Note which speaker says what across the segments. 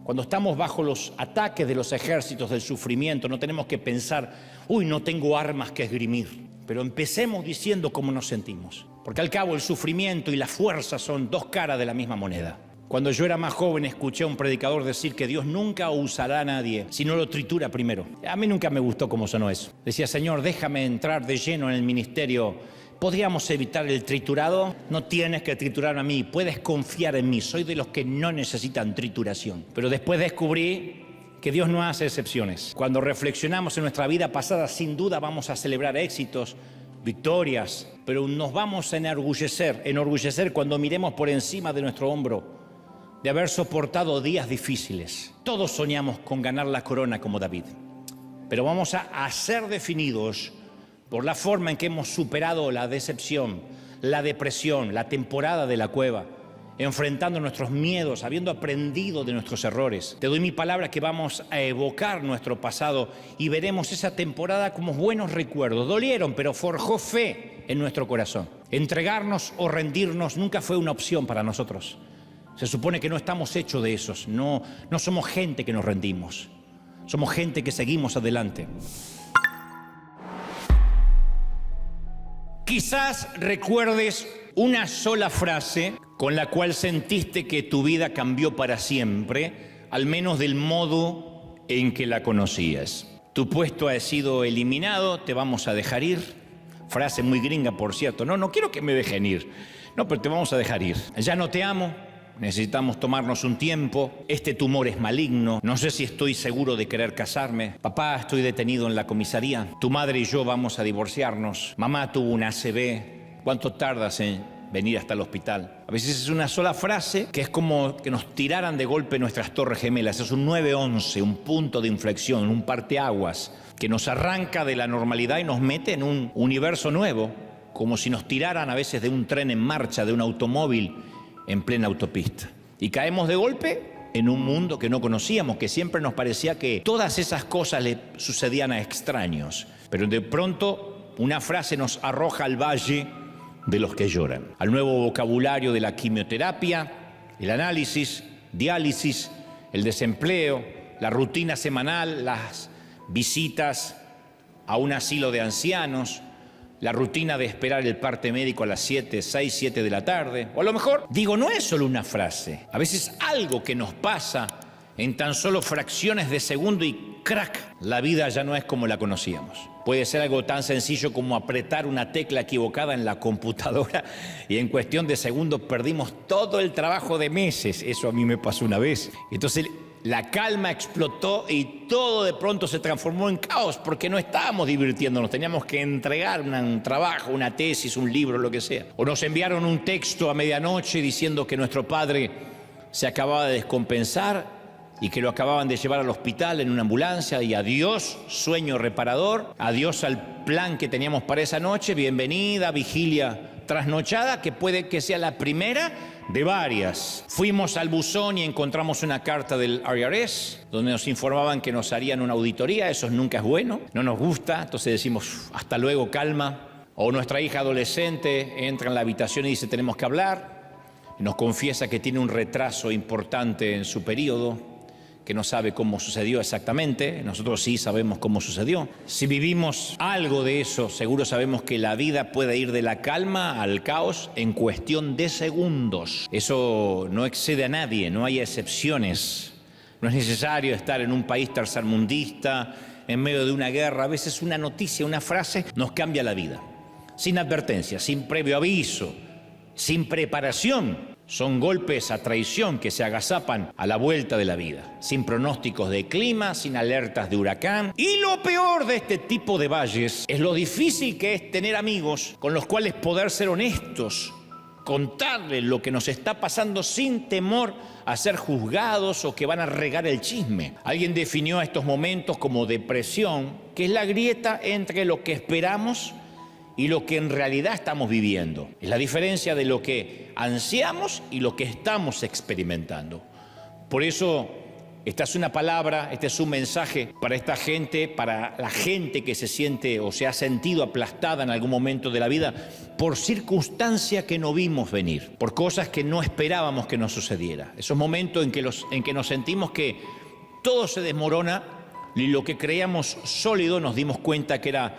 Speaker 1: Cuando estamos bajo los ataques de los ejércitos del sufrimiento, no tenemos que pensar, uy, no tengo armas que esgrimir. Pero empecemos diciendo cómo nos sentimos. Porque al cabo el sufrimiento y la fuerza son dos caras de la misma moneda. Cuando yo era más joven escuché a un predicador decir que Dios nunca usará a nadie si no lo tritura primero. A mí nunca me gustó cómo sonó eso. Decía, Señor, déjame entrar de lleno en el ministerio. ¿Podríamos evitar el triturado? No tienes que triturarme a mí, puedes confiar en mí. Soy de los que no necesitan trituración. Pero después descubrí que Dios no hace excepciones. Cuando reflexionamos en nuestra vida pasada, sin duda vamos a celebrar éxitos, victorias, pero nos vamos a enorgullecer cuando miremos por encima de nuestro hombro de haber soportado días difíciles. Todos soñamos con ganar la corona como David, pero vamos a ser definidos por la forma en que hemos superado la decepción, la depresión, la temporada de la cueva, enfrentando nuestros miedos, habiendo aprendido de nuestros errores. Te doy mi palabra que vamos a evocar nuestro pasado y veremos esa temporada como buenos recuerdos. Dolieron, pero forjó fe en nuestro corazón. Entregarnos o rendirnos nunca fue una opción para nosotros. Se supone que no estamos hechos de esos, no somos gente que nos rendimos, somos gente que seguimos adelante. Quizás recuerdes una sola frase con la cual sentiste que tu vida cambió para siempre, al menos del modo en que la conocías. Tu puesto ha sido eliminado, te vamos a dejar ir. Frase muy gringa, por cierto. No quiero que me dejen ir. No, pero te vamos a dejar ir. Ya no te amo. Necesitamos tomarnos un tiempo. Este tumor es maligno. No sé si estoy seguro de querer casarme. Papá, estoy detenido en la comisaría. Tu madre y yo vamos a divorciarnos. Mamá tuvo un ACV. ¿Cuánto tardas en venir hasta el hospital? A veces es una sola frase que es como que nos tiraran de golpe nuestras torres gemelas. Es un 911, un punto de inflexión, un parteaguas que nos arranca de la normalidad y nos mete en un universo nuevo, como si nos tiraran a veces de un tren en marcha, de un automóvil en plena autopista. Y caemos de golpe en un mundo que no conocíamos, que siempre nos parecía que todas esas cosas le sucedían a extraños. Pero de pronto una frase nos arroja al valle de los que lloran, al nuevo vocabulario de la quimioterapia, el análisis, diálisis, el desempleo, la rutina semanal, las visitas a un asilo de ancianos, la rutina de esperar el parte médico a las 6, 7 de la tarde. O a lo mejor, digo, no es solo una frase. A veces algo que nos pasa en tan solo fracciones de segundo y crack, la vida ya no es como la conocíamos. Puede ser algo tan sencillo como apretar una tecla equivocada en la computadora y en cuestión de segundos perdimos todo el trabajo de meses. Eso a mí me pasó una vez. Entonces la calma explotó y todo de pronto se transformó en caos porque no estábamos divirtiéndonos, teníamos que entregar un trabajo, una tesis, un libro, lo que sea. O nos enviaron un texto a medianoche diciendo que nuestro padre se acababa de descompensar y que lo acababan de llevar al hospital en una ambulancia y adiós sueño reparador, adiós al plan que teníamos para esa noche, bienvenida vigilia trasnochada que puede que sea la primera de varias. Fuimos al buzón y encontramos una carta del IRS donde nos informaban que nos harían una auditoría. Eso nunca es bueno, no nos gusta, entonces decimos hasta luego, calma. O nuestra hija adolescente entra en la habitación y dice tenemos que hablar, y nos confiesa que tiene un retraso importante en su periodo, que no sabe cómo sucedió exactamente. Nosotros sí sabemos cómo sucedió. Si vivimos algo de eso, seguro sabemos que la vida puede ir de la calma al caos en cuestión de segundos. Eso no excede a nadie, no hay excepciones. No es necesario estar en un país tercermundista, en medio de una guerra. A veces una noticia, una frase nos cambia la vida. Sin advertencia, sin previo aviso, sin preparación. Son golpes a traición que se agazapan a la vuelta de la vida, sin pronósticos de clima, sin alertas de huracán. Y lo peor de este tipo de valles es lo difícil que es tener amigos con los cuales poder ser honestos, contarles lo que nos está pasando sin temor a ser juzgados o que van a regar el chisme. Alguien definió a estos momentos como depresión, que es la grieta entre lo que esperamos y lo que en realidad estamos viviendo. Es la diferencia de lo que ansiamos y lo que estamos experimentando. Por eso Esta es una palabra, este es un mensaje para esta gente, para la gente que se siente o se ha sentido aplastada en algún momento de la vida por circunstancias que no vimos venir, por cosas que no esperábamos que nos sucediera. Esos momentos en que nos sentimos que todo se desmorona y lo que creíamos sólido nos dimos cuenta que era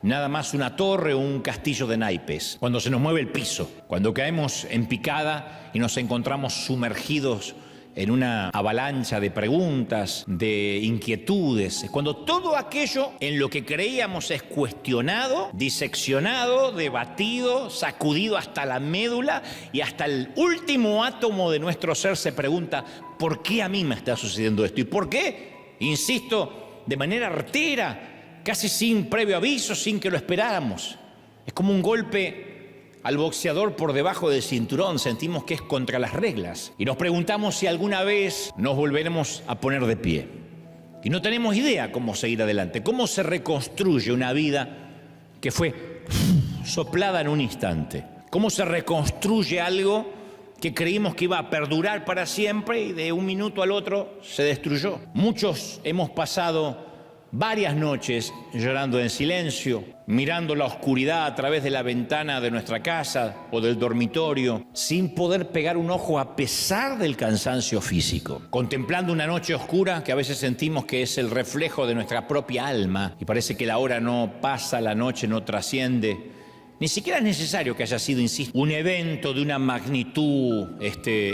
Speaker 1: nada más una torre o un castillo de naipes. Cuando se nos mueve el piso, cuando caemos en picada y nos encontramos sumergidos en una avalancha de preguntas, de inquietudes, cuando todo aquello en lo que creíamos es cuestionado, diseccionado, debatido, sacudido hasta la médula y hasta el último átomo de nuestro ser se pregunta, ¿por qué a mí me está sucediendo esto? ¿Y por qué? Insisto, de manera artera, casi sin previo aviso, sin que lo esperáramos. Es como un golpe al boxeador por debajo del cinturón, sentimos que es contra las reglas y nos preguntamos si alguna vez nos volveremos a poner de pie. Y no tenemos idea cómo seguir adelante, cómo se reconstruye una vida que fue soplada en un instante, cómo se reconstruye algo que creímos que iba a perdurar para siempre y de un minuto al otro se destruyó. Muchos hemos pasado varias noches llorando en silencio, mirando la oscuridad a través de la ventana de nuestra casa o del dormitorio, sin poder pegar un ojo a pesar del cansancio físico, contemplando una noche oscura que a veces sentimos que es el reflejo de nuestra propia alma y parece que la hora no pasa, la noche no trasciende. Ni siquiera es necesario que haya sido, insisto, un evento de una magnitud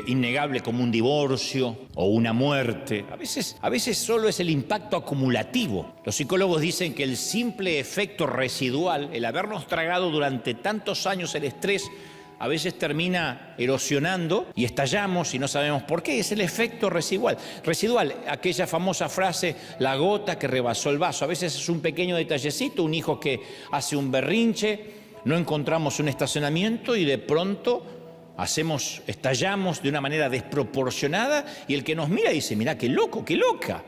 Speaker 1: innegable como un divorcio o una muerte. A veces solo es el impacto acumulativo. Los psicólogos dicen que el simple efecto residual, el habernos tragado durante tantos años el estrés, a veces termina erosionando y estallamos y no sabemos por qué. Es el efecto residual. Residual, aquella famosa frase, la gota que rebasó el vaso. A veces es un pequeño detallecito, un hijo que hace un berrinche, no encontramos un estacionamiento y de pronto estallamos de una manera desproporcionada y el que nos mira dice, mira, qué loco, qué loca.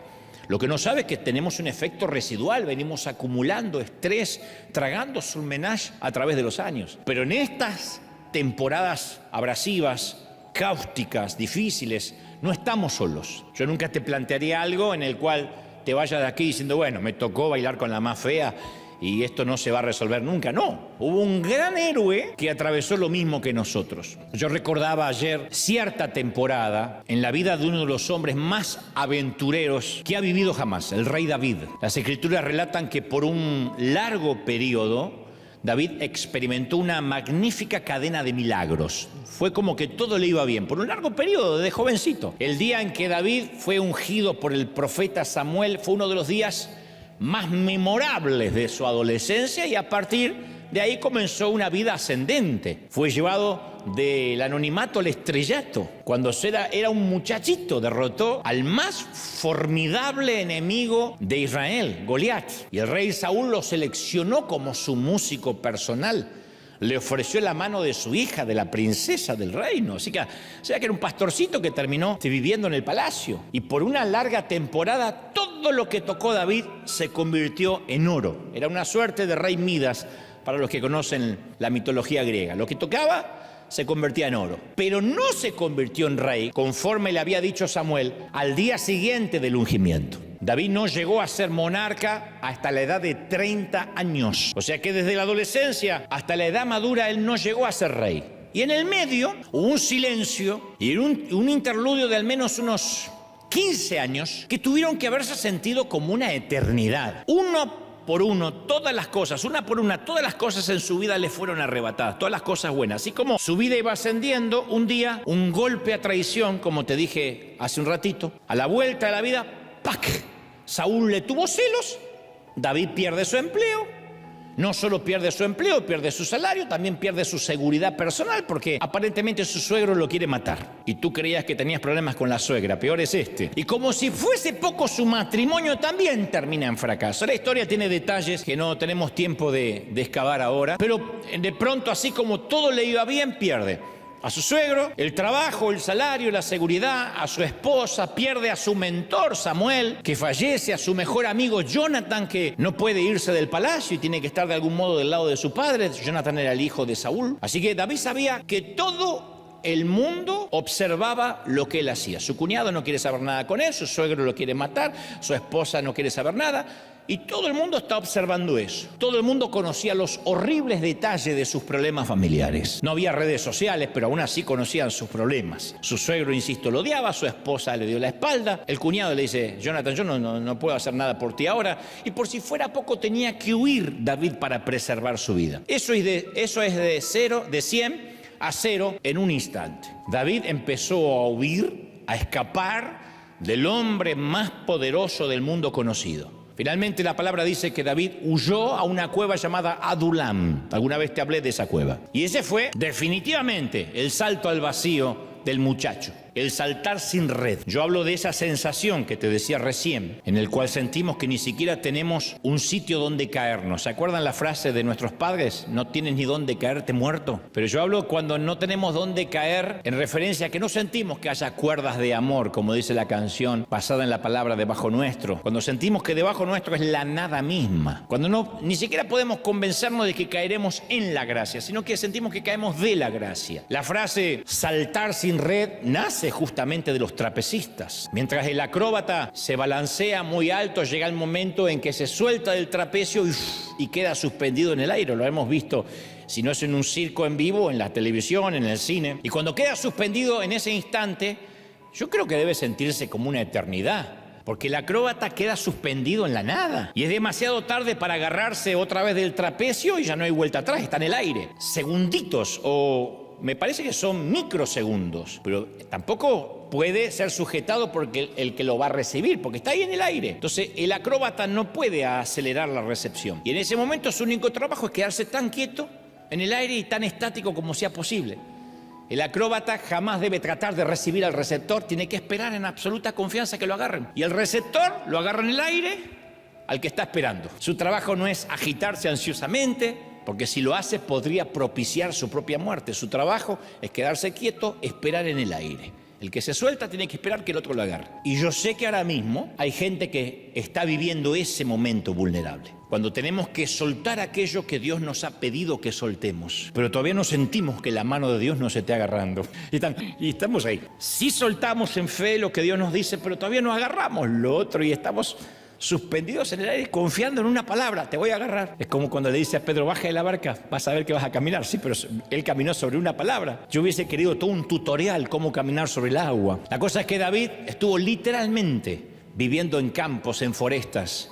Speaker 1: Lo que no sabe es que tenemos un efecto residual, venimos acumulando estrés, tragando surmenage a través de los años. Pero en estas temporadas abrasivas, cáusticas, difíciles, no estamos solos. Yo nunca te plantearía algo en el cual te vayas de aquí diciendo, bueno, me tocó bailar con la más fea y esto no se va a resolver nunca. No, hubo un gran héroe que atravesó lo mismo que nosotros. Yo recordaba ayer cierta temporada en la vida de uno de los hombres más aventureros que ha vivido jamás, el rey David. Las escrituras relatan que por un largo periodo David experimentó una magnífica cadena de milagros. Fue como que todo le iba bien, por un largo periodo, de jovencito. El día en que David fue ungido por el profeta Samuel fue uno de los días más memorables de su adolescencia y a partir de ahí comenzó una vida ascendente. Fue llevado del anonimato al estrellato. Cuando era un muchachito, derrotó al más formidable enemigo de Israel, Goliat. Y el rey Saúl lo seleccionó como su músico personal. Le ofreció la mano de su hija, de la princesa del reino. Así que era un pastorcito que terminó viviendo en el palacio. Y por una larga temporada, todo lo que tocó David se convirtió en oro. Era una suerte de rey Midas para los que conocen la mitología griega. Lo que tocaba se convertía en oro. Pero no se convirtió en rey, conforme le había dicho Samuel, al día siguiente del ungimiento. David no llegó a ser monarca hasta la edad de 30 años. O sea que desde la adolescencia hasta la edad madura él no llegó a ser rey. Y en el medio hubo un silencio y un interludio de al menos unos 15 años que tuvieron que haberse sentido como una eternidad. Uno por uno, todas las cosas, una por una, todas las cosas en su vida le fueron arrebatadas, todas las cosas buenas. Así como su vida iba ascendiendo, un día, un golpe a traición, como te dije hace un ratito, a la vuelta de la vida, ¡pac! Saúl le tuvo celos, David pierde su empleo. No solo pierde su empleo, pierde su salario, también pierde su seguridad personal porque aparentemente su suegro lo quiere matar. Y tú creías que tenías problemas con la suegra, peor es este. Y como si fuese poco, su matrimonio también termina en fracaso. La historia tiene detalles que no tenemos tiempo de excavar ahora, pero de pronto, así como todo le iba bien, pierde a su suegro, el trabajo, el salario, la seguridad, a su esposa, pierde a su mentor Samuel, que fallece, a su mejor amigo Jonathan, que no puede irse del palacio y tiene que estar de algún modo del lado de su padre. Jonathan era el hijo de Saúl. Así que David sabía que todo el mundo observaba lo que él hacía. Su cuñado no quiere saber nada con él, su suegro lo quiere matar, su esposa no quiere saber nada. Y todo el mundo está observando eso. Todo el mundo conocía los horribles detalles de sus problemas familiares. No había redes sociales, pero aún así conocían sus problemas. Su suegro, insisto, lo odiaba, su esposa le dio la espalda. El cuñado le dice, Jonathan, yo no puedo hacer nada por ti ahora. Y por si fuera poco tenía que huir David para preservar su vida. Eso es de 100 a 0 en un instante. David empezó a huir, a escapar del hombre más poderoso del mundo conocido. Finalmente la palabra dice que David huyó a una cueva llamada Adulam. Alguna vez te hablé de esa cueva. Y ese fue definitivamente el salto al vacío del muchacho. El saltar sin red. Yo hablo de esa sensación que te decía recién, en el cual sentimos que ni siquiera tenemos un sitio donde caernos. ¿Se acuerdan la frase de nuestros padres? No tienes ni dónde caerte muerto. Pero yo hablo cuando no tenemos dónde caer en referencia a que no sentimos que haya cuerdas de amor, como dice la canción basada en la palabra debajo nuestro. Cuando sentimos que debajo nuestro es la nada misma. Cuando ni siquiera podemos convencernos de que caeremos en la gracia, sino que sentimos que caemos de la gracia. La frase saltar sin red nace justamente de los trapecistas. Mientras el acróbata se balancea muy alto, llega el momento en que se suelta del trapecio y queda suspendido en el aire. Lo hemos visto, si no es en un circo en vivo, en la televisión, en el cine. Y cuando queda suspendido en ese instante, yo creo que debe sentirse como una eternidad. Porque el acróbata queda suspendido en la nada. Y es demasiado tarde para agarrarse otra vez del trapecio y ya no hay vuelta atrás, está en el aire. Segunditos o... me parece que son microsegundos, pero tampoco puede ser sujetado porque el que lo va a recibir, porque está ahí en el aire. Entonces el acróbata no puede acelerar la recepción. Y en ese momento su único trabajo es quedarse tan quieto en el aire y tan estático como sea posible. El acróbata jamás debe tratar de recibir al receptor, tiene que esperar en absoluta confianza que lo agarren. Y el receptor lo agarra en el aire al que está esperando. Su trabajo no es agitarse ansiosamente, porque si lo hace podría propiciar su propia muerte. Su trabajo es quedarse quieto, esperar en el aire. El que se suelta tiene que esperar que el otro lo agarre. Y yo sé que ahora mismo hay gente que está viviendo ese momento vulnerable, cuando tenemos que soltar aquello que Dios nos ha pedido que soltemos, pero todavía no sentimos que la mano de Dios nos esté agarrando. Y estamos ahí. Sí soltamos en fe lo que Dios nos dice, pero todavía no agarramos lo otro y estamos suspendidos en el aire, confiando en una palabra, te voy a agarrar. Es como cuando le dice a Pedro, baja de la barca, vas a ver que vas a caminar. Sí, pero él caminó sobre una palabra. Yo hubiese querido todo un tutorial cómo caminar sobre el agua. La cosa es que David estuvo literalmente viviendo en campos, en forestas,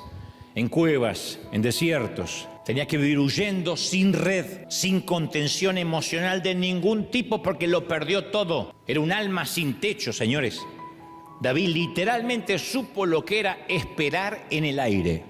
Speaker 1: en cuevas, en desiertos. Tenía que vivir huyendo, sin red, sin contención emocional de ningún tipo, porque lo perdió todo. Era un alma sin techo, señores. David literalmente supo lo que era esperar en el aire,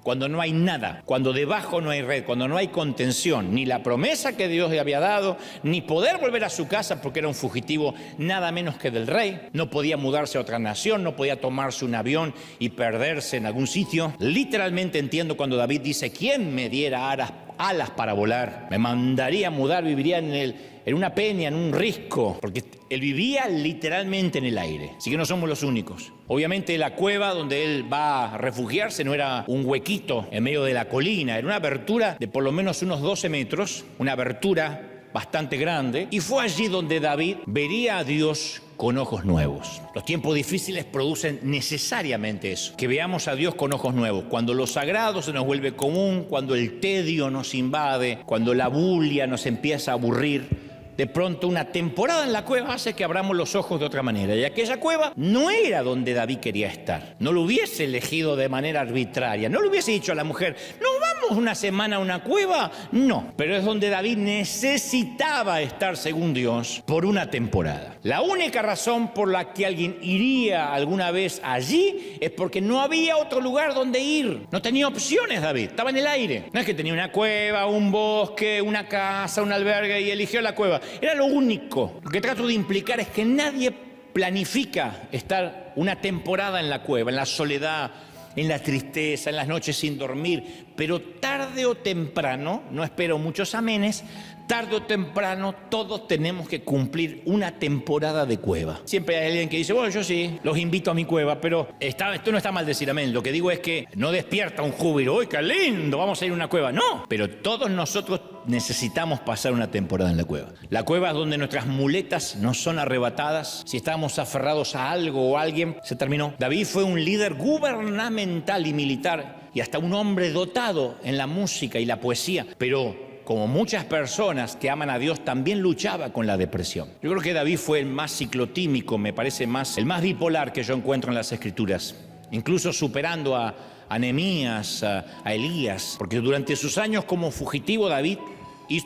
Speaker 1: cuando no hay nada, cuando debajo no hay red, cuando no hay contención, ni la promesa que Dios le había dado, ni poder volver a su casa porque era un fugitivo nada menos que del rey. No podía mudarse a otra nación, no podía tomarse un avión y perderse en algún sitio. Literalmente entiendo cuando David dice, ¿quién me diera alas para volar? Me mandaría a mudar, viviría en una peña, en un risco, porque él vivía literalmente en el aire. Así que no somos los únicos. Obviamente la cueva donde él va a refugiarse no era un huequito en medio de la colina, era una abertura de por lo menos unos 12 metros, una abertura bastante grande, y fue allí donde David vería a Dios con ojos nuevos. Los tiempos difíciles producen necesariamente eso, que veamos a Dios con ojos nuevos. Cuando lo sagrado se nos vuelve común, cuando el tedio nos invade, cuando la bulia nos empieza a aburrir, de pronto una temporada en la cueva hace que abramos los ojos de otra manera. Y aquella cueva no era donde David quería estar. No lo hubiese elegido de manera arbitraria. No le hubiese dicho a la mujer, ¿no vamos una semana a una cueva? No, pero es donde David necesitaba estar según Dios por una temporada. La única razón por la que alguien iría alguna vez allí es porque no había otro lugar donde ir. No tenía opciones David, estaba en el aire. No es que tenía una cueva, un bosque, una casa, un albergue y eligió la cueva. Era lo único. Lo que trato de implicar es que nadie planifica estar una temporada en la cueva, en la soledad, en la tristeza, en las noches sin dormir, pero tarde o temprano, no espero muchos amenes, tarde o temprano todos tenemos que cumplir una temporada de cueva. Siempre hay alguien que dice, bueno, yo sí, los invito a mi cueva, pero esto no está mal decir amén. Lo que digo es que no despierta un júbilo, ¡uy, qué lindo! Vamos a ir a una cueva. No, pero todos nosotros necesitamos pasar una temporada en la cueva. La cueva es donde nuestras muletas nos son arrebatadas. Si estábamos aferrados a algo o a alguien, se terminó. David fue un líder gubernamental y militar y hasta un hombre dotado en la música y la poesía, pero como muchas personas que aman a Dios, también luchaba con la depresión. Yo creo que David fue el más ciclotímico, me parece el más bipolar que yo encuentro en las Escrituras, incluso superando a Nehemías, a Elías, porque durante sus años como fugitivo David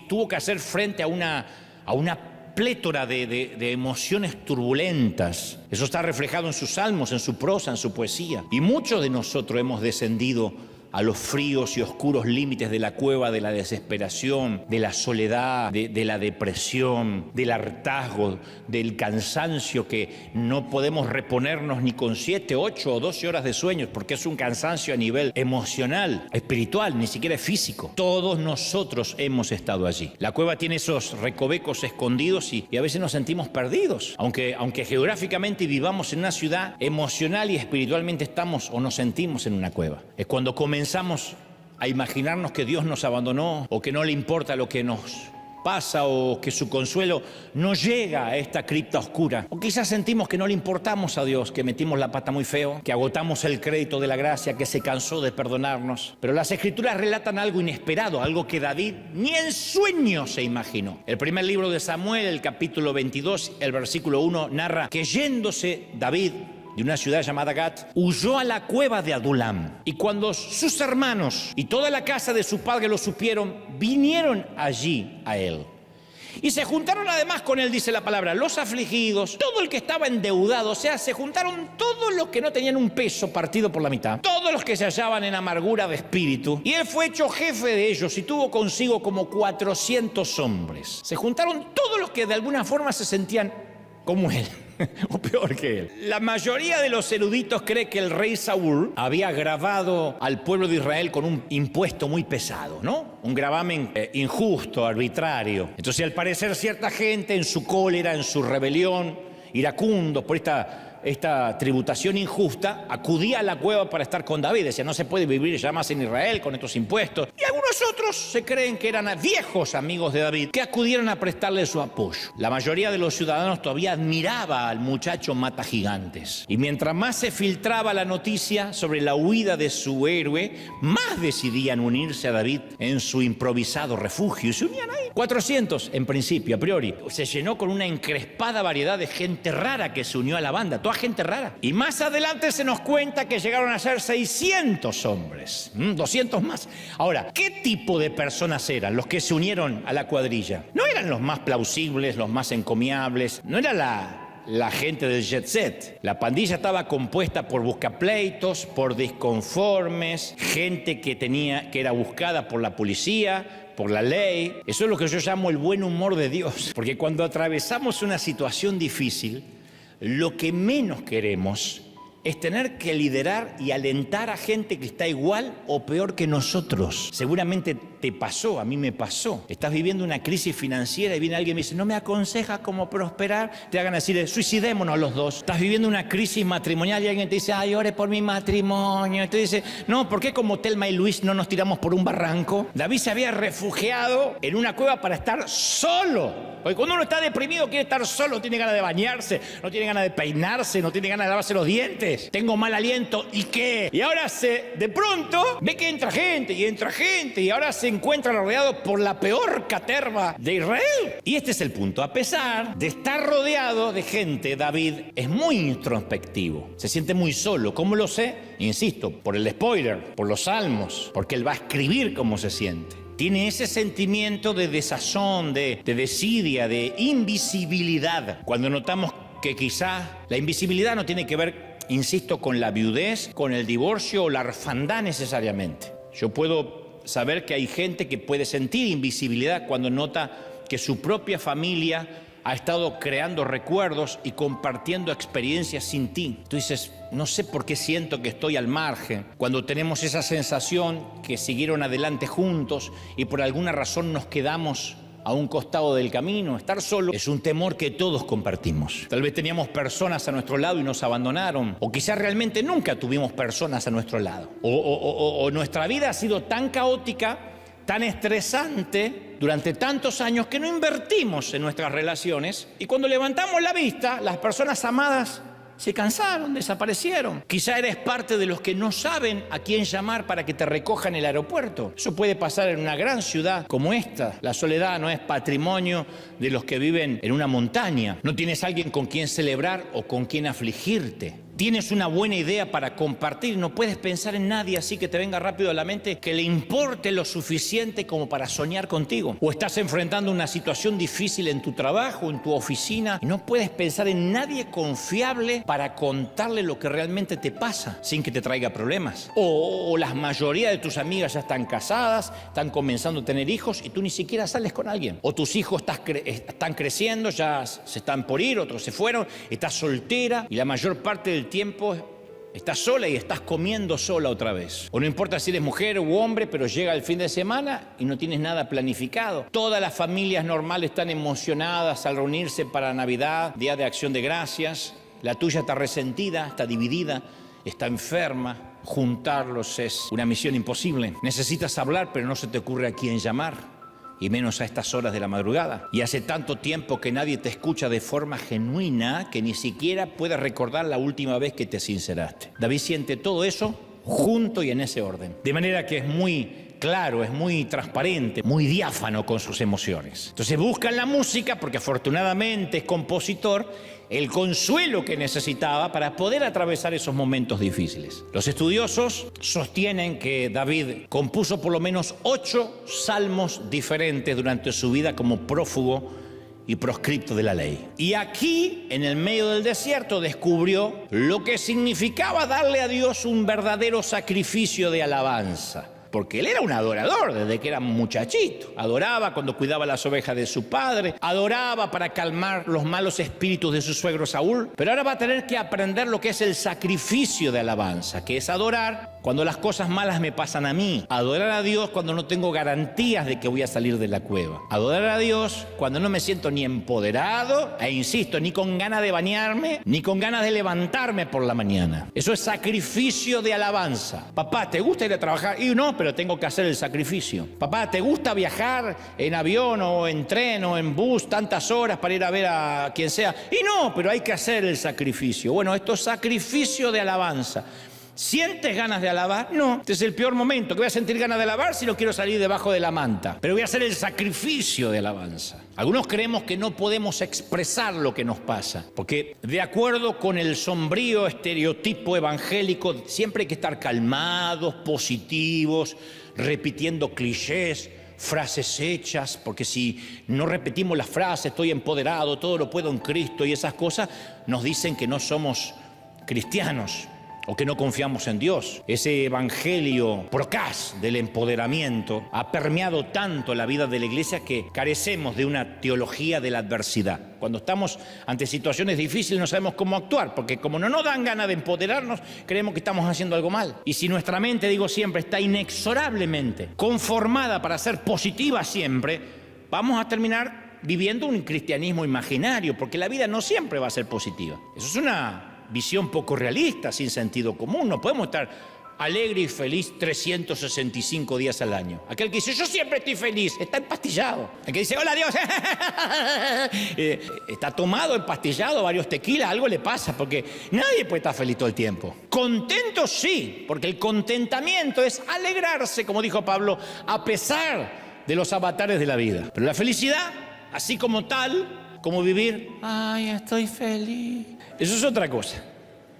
Speaker 1: tuvo que hacer frente a una plétora de emociones turbulentas. Eso está reflejado en sus salmos, en su prosa, en su poesía. Y muchos de nosotros hemos descendido a los fríos y oscuros límites de la cueva de la desesperación, de la soledad, de la depresión, del hartazgo, del cansancio que no podemos reponernos ni con 7, 8 o 12 horas de sueño, porque es un cansancio a nivel emocional, espiritual, ni siquiera es físico. Todos nosotros hemos estado allí. La cueva tiene esos recovecos escondidos y a veces nos sentimos perdidos. Aunque geográficamente vivamos en una ciudad, emocional y espiritualmente estamos o nos sentimos en una cueva. Es cuando comenzamos a imaginarnos que Dios nos abandonó o que no le importa lo que nos pasa o que su consuelo no llega a esta cripta oscura. O quizás sentimos que no le importamos a Dios, que metimos la pata muy feo, que agotamos el crédito de la gracia, que se cansó de perdonarnos. Pero las Escrituras relatan algo inesperado, algo que David ni en sueño se imaginó. El primer libro de Samuel, el capítulo 22, el versículo 1, narra que yéndose David de una ciudad llamada Gat, huyó a la cueva de Adulam. Y cuando sus hermanos y toda la casa de su padre lo supieron, vinieron allí a él. Y se juntaron además con él, dice la palabra, los afligidos, todo el que estaba endeudado, o sea, se juntaron todos los que no tenían un peso partido por la mitad, todos los que se hallaban en amargura de espíritu, y él fue hecho jefe de ellos y tuvo consigo como 400 hombres. Se juntaron todos los que de alguna forma se sentían como él. O peor que él. La mayoría de los eruditos cree que el rey Saúl había gravado al pueblo de Israel con un impuesto muy pesado, ¿no? Un gravamen injusto, arbitrario. Entonces, al parecer, cierta gente en su cólera, en su rebelión, iracundos por esta tributación injusta, acudía a la cueva para estar con David. Decía, no se puede vivir ya más en Israel con estos impuestos. Y algunos otros se creen que eran viejos amigos de David que acudieron a prestarle su apoyo. La mayoría de los ciudadanos todavía admiraba al muchacho mata gigantes. Y mientras más se filtraba la noticia sobre la huida de su héroe, más decidían unirse a David en su improvisado refugio. Y se unían ahí. 400 en principio, a priori. Se llenó con una encrespada variedad de gente rara que se unió a la banda. Toda gente rara. Y más adelante se nos cuenta que llegaron a ser 600 hombres, 200 más. Ahora, ¿qué tipo de personas eran los que se unieron a la cuadrilla? No eran los más plausibles, los más encomiables, no era la gente del jet set. La pandilla estaba compuesta por buscapleitos, por disconformes, gente que era buscada por la policía, por la ley. Eso es lo que yo llamo el buen humor de Dios. Porque cuando atravesamos una situación difícil, lo que menos queremos es tener que liderar y alentar a gente que está igual o peor que nosotros. Seguramente te pasó, a mí me pasó. Estás viviendo una crisis financiera y viene alguien y me dice, ¿no me aconsejas cómo prosperar? Te hagan decir, suicidémonos los dos. Estás viviendo una crisis matrimonial y alguien te dice, ay, ore por mi matrimonio. Y te dice, no, ¿por qué como Telma y Luis no nos tiramos por un barranco? David se había refugiado en una cueva para estar solo. Porque cuando uno está deprimido quiere estar solo, no tiene ganas de bañarse, no tiene ganas de peinarse, no tiene ganas de lavarse los dientes. Tengo mal aliento, ¿y qué? Y ahora de pronto ve que entra gente y ahora se encuentra rodeado por la peor caterva de Israel. Y este es el punto. A pesar de estar rodeado de gente, David es muy introspectivo. Se siente muy solo. ¿Cómo lo sé? Insisto, por el spoiler, por los salmos, porque él va a escribir cómo se siente. Tiene ese sentimiento de desazón, de desidia, de invisibilidad. Cuando notamos que quizás la invisibilidad no tiene que ver, insisto, con la viudez, con el divorcio o la orfandad necesariamente. Yo puedo saber que hay gente que puede sentir invisibilidad cuando nota que su propia familia ha estado creando recuerdos y compartiendo experiencias sin ti. Tú dices, no sé por qué siento que estoy al margen, cuando tenemos esa sensación que siguieron adelante juntos y por alguna razón nos quedamos a un costado del camino. Estar solo es un temor que todos compartimos. Tal vez teníamos personas a nuestro lado y nos abandonaron, o quizás realmente nunca tuvimos personas a nuestro lado. O nuestra vida ha sido tan caótica, tan estresante durante tantos años que no invertimos en nuestras relaciones, y cuando levantamos la vista, las personas amadas se cansaron, desaparecieron. Quizá eres parte de los que no saben a quién llamar para que te recoja en el aeropuerto. Eso puede pasar en una gran ciudad como esta. La soledad no es patrimonio de los que viven en una montaña. No tienes alguien con quien celebrar o con quien afligirte. Tienes una buena idea para compartir, no puedes pensar en nadie así que te venga rápido a la mente que le importe lo suficiente como para soñar contigo. O estás enfrentando una situación difícil en tu trabajo, en tu oficina, y no puedes pensar en nadie confiable para contarle lo que realmente te pasa sin que te traiga problemas. O la mayoría de tus amigas ya están casadas, están comenzando a tener hijos y tú ni siquiera sales con alguien. O tus hijos están creciendo, ya se están por ir, otros se fueron, estás soltera y la mayor parte del tiempo estás sola y estás comiendo sola otra vez. O no importa si eres mujer u hombre, pero llega el fin de semana y no tienes nada planificado. Todas las familias normales están emocionadas al reunirse para Navidad, Día de Acción de Gracias. La tuya está resentida, está dividida, está enferma. Juntarlos es una misión imposible. Necesitas hablar, pero no se te ocurre a quién llamar, y menos a estas horas de la madrugada. Y hace tanto tiempo que nadie te escucha de forma genuina que ni siquiera puedes recordar la última vez que te sinceraste. David siente todo eso junto y en ese orden. De manera que es muy claro, es muy transparente, muy diáfano con sus emociones. Entonces busca en la música, porque afortunadamente es compositor, el consuelo que necesitaba para poder atravesar esos momentos difíciles. Los estudiosos sostienen que David compuso por lo menos 8 salmos diferentes durante su vida como prófugo y proscripto de la ley. Y aquí, en el medio del desierto, descubrió lo que significaba darle a Dios un verdadero sacrificio de alabanza. Porque él era un adorador desde que era muchachito. Adoraba cuando cuidaba las ovejas de su padre. Adoraba para calmar los malos espíritus de su suegro Saúl. Pero ahora va a tener que aprender lo que es el sacrificio de alabanza, que es adorar cuando las cosas malas me pasan a mí. Adorar a Dios cuando no tengo garantías de que voy a salir de la cueva. Adorar a Dios cuando no me siento ni empoderado, e insisto, ni con ganas de bañarme, ni con ganas de levantarme por la mañana. Eso es sacrificio de alabanza. Papá, ¿te gusta ir a trabajar? Y no, pero tengo que hacer el sacrificio. Papá, ¿te gusta viajar en avión o en tren o en bus tantas horas para ir a ver a quien sea? Y no, pero hay que hacer el sacrificio. Bueno, esto es sacrificio de alabanza. ¿Sientes ganas de alabar? No, este es el peor momento. ¿Que voy a sentir ganas de alabar si no quiero salir debajo de la manta? Pero voy a hacer el sacrificio de alabanza. Algunos creemos que no podemos expresar lo que nos pasa, porque de acuerdo con el sombrío estereotipo evangélico, siempre hay que estar calmados, positivos, repitiendo clichés, frases hechas, porque si no repetimos las frases, estoy empoderado, todo lo puedo en Cristo y esas cosas, nos dicen que no somos cristianos o que no confiamos en Dios. Ese evangelio procaz del empoderamiento ha permeado tanto la vida de la iglesia que carecemos de una teología de la adversidad. Cuando estamos ante situaciones difíciles no sabemos cómo actuar, porque como no nos dan ganas de empoderarnos, creemos que estamos haciendo algo mal. Y si nuestra mente, digo siempre, está inexorablemente conformada para ser positiva siempre, vamos a terminar viviendo un cristianismo imaginario, porque la vida no siempre va a ser positiva. Eso es una visión poco realista, sin sentido común. No podemos estar alegre y feliz 365 días al año. Aquel que dice, yo siempre estoy feliz, está empastillado. El que dice, hola Dios, está tomado, empastillado, varios tequilas, algo le pasa, porque nadie puede estar feliz todo el tiempo. Contento sí, porque el contentamiento es alegrarse, como dijo Pablo, a pesar de los avatares de la vida. Pero la felicidad, así como tal, como vivir, ay, estoy feliz, eso es otra cosa.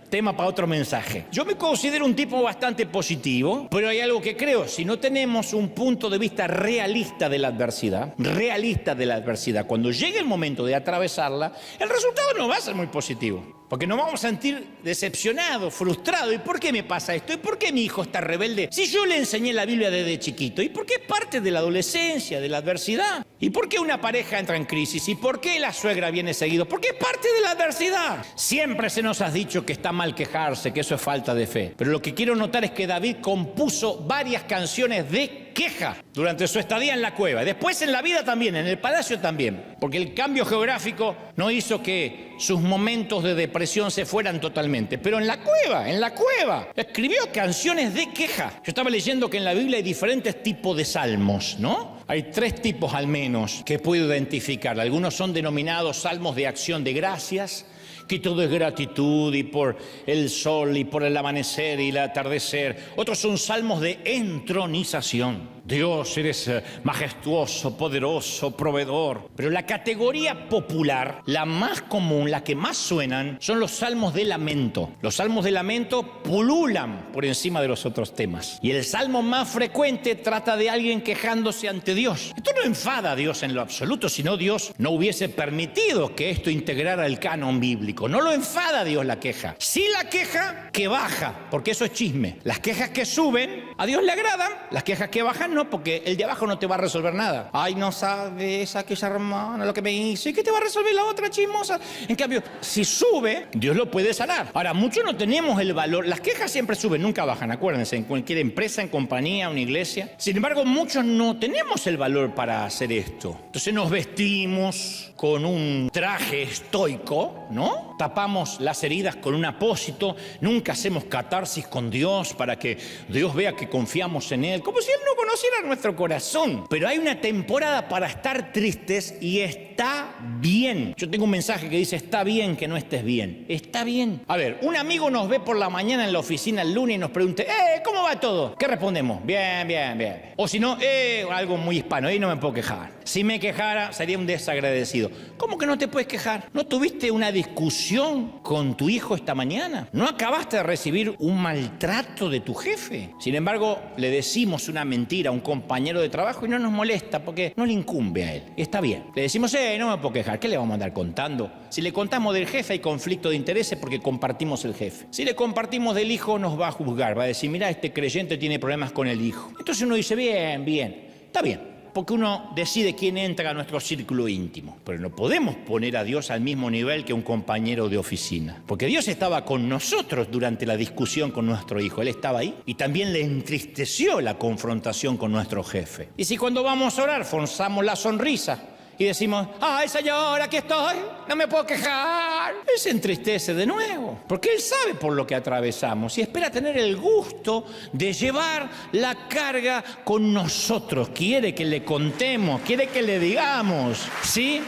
Speaker 1: Tema para otro mensaje. Yo me considero un tipo bastante positivo, pero hay algo que creo. Si no tenemos un punto de vista realista de la adversidad, cuando llegue el momento de atravesarla, el resultado no va a ser muy positivo. Porque nos vamos a sentir decepcionados, frustrados. ¿Y por qué me pasa esto? ¿Y por qué mi hijo está rebelde? Si yo le enseñé la Biblia desde chiquito. ¿Y por qué parte de la adolescencia, de la adversidad? ¿Y por qué una pareja entra en crisis? ¿Y por qué la suegra viene seguido? Porque es parte de la adversidad. Siempre se nos ha dicho que está mal quejarse, que eso es falta de fe. Pero lo que quiero notar es que David compuso varias canciones de queja durante su estadía en la cueva. Después en la vida también, en el palacio también. Porque el cambio geográfico no hizo que sus momentos de depresión se fueran totalmente. Pero en la cueva, escribió canciones de queja. Yo estaba leyendo que en la Biblia hay diferentes tipos de salmos, ¿no? Hay 3 tipos al menos que puedo identificar. Algunos son denominados salmos de acción de gracias, que todo es gratitud y por el sol y por el amanecer y el atardecer. Otros son salmos de entronización. Dios, eres majestuoso, poderoso, proveedor. Pero la categoría popular, la más común, la que más suenan, son los salmos de lamento. Los salmos de lamento pululan por encima de los otros temas. Y el salmo más frecuente trata de alguien quejándose ante Dios. Esto no enfada a Dios en lo absoluto, sino Dios no hubiese permitido que esto integrara el canon bíblico. No lo enfada a Dios la queja. Sí la queja que baja, porque eso es chisme. Las quejas que suben a Dios le agradan, las quejas que bajan no, porque el de abajo no te va a resolver nada. Ay, no sabes aquella hermana lo que me hizo. ¿Y qué te va a resolver la otra chismosa? En cambio, si sube, Dios lo puede sanar. Ahora, muchos no tenemos el valor. Las quejas siempre suben, nunca bajan, acuérdense, en cualquier empresa, en compañía, una iglesia. Sin embargo, muchos no tenemos el valor para hacer esto. Entonces nos vestimos con un traje estoico, ¿no? Tapamos las heridas con un apósito. Nunca hacemos catarsis con Dios para que Dios vea que confiamos en Él, como si Él no conociera nuestro corazón. Pero hay una temporada para estar tristes y está bien. Yo tengo un mensaje que dice: está bien que no estés bien. Está bien. A ver, un amigo nos ve por la mañana en la oficina el lunes y nos pregunta: ¿cómo va todo? ¿Qué respondemos? Bien, bien, bien. O si no, algo muy hispano, no me puedo quejar. Si me quejara, sería un desagradecido. ¿Cómo que no te puedes quejar? ¿No tuviste una discusión con tu hijo esta mañana? ¿No acabaste de recibir un maltrato de tu jefe? Sin embargo, le decimos una mentira a un compañero de trabajo y no nos molesta porque no le incumbe a él. Está bien. Le decimos: no me puedo quejar. ¿Qué le vamos a andar contando? Si le contamos del jefe hay conflicto de intereses porque compartimos el jefe. Si le compartimos del hijo nos va a juzgar. Va a decir: mira, este creyente tiene problemas con el hijo. Entonces uno dice: bien, bien. Está bien. Porque uno decide quién entra a nuestro círculo íntimo. Pero no podemos poner a Dios al mismo nivel que un compañero de oficina. Porque Dios estaba con nosotros durante la discusión con nuestro hijo. Él estaba ahí. Y también le entristeció la confrontación con nuestro jefe. Y si cuando vamos a orar forzamos la sonrisa y decimos: ay, Señor, aquí estoy, no me puedo quejar, Él se entristece de nuevo, porque Él sabe por lo que atravesamos y espera tener el gusto de llevar la carga con nosotros. Quiere que le contemos, quiere que le digamos, ¿sí?